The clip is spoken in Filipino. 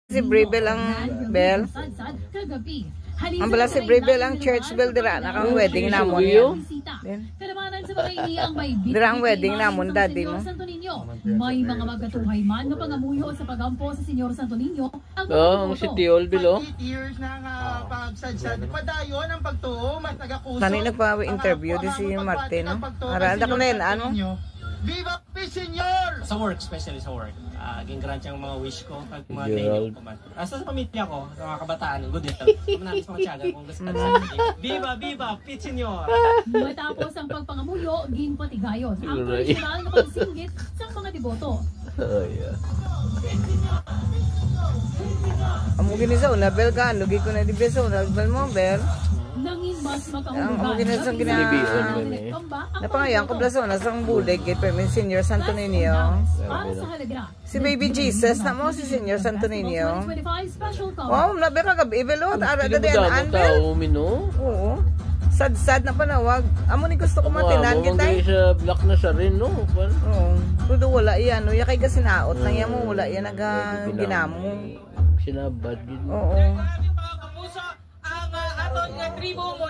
Si Bribel ang bell. Ang bala si Bribel ang church bell dira nakang wedding namon yun. Dira ang wedding namon daddy mo. May mga magatuhay man nga pangamuyo sa pagampo sa Senyor Santo Niño. Ang si Tiol bilo. 8 years na nga pagsadsad. Padayon ang pagtuo mas nagakuso. Tani nagpa-interview di si Martin. Aranda ko na yun ano. Viva Senyor! Sa work, especially sa work. Gingrant yung mga wish ko pag mga daily ko man. Sa pamilya ko, sa mga kabataan, good health. Kumanapis mga tiyaga kung gusto ka Viva, Viva, Senyor! Matapos ang pagpangamuyo, ginpatigayon ang tradisyonal na pagsinggit sa mga deboto. Amo gini sa una bell ka, lugi ko na di beso, nagbal mo bell. Nangin mas Ang gini sa napangayang ko blaso na sang bulig kay Permin Senyor Santo Niño. Si Baby Jesus na mo si Senyor Santo Niño. Wow, labi ka gabi belot ara da diyan Mino. Oo. Sad-sad na panawag. Amo ni gusto ko matinan kita. Hindi sa black na sa rin no. Oo. Pero wala yan no. Ya kay kasinaot nang yan mo wala yan naga ginamo. Sinabad gid. Oo. Ang aton nga tribo mo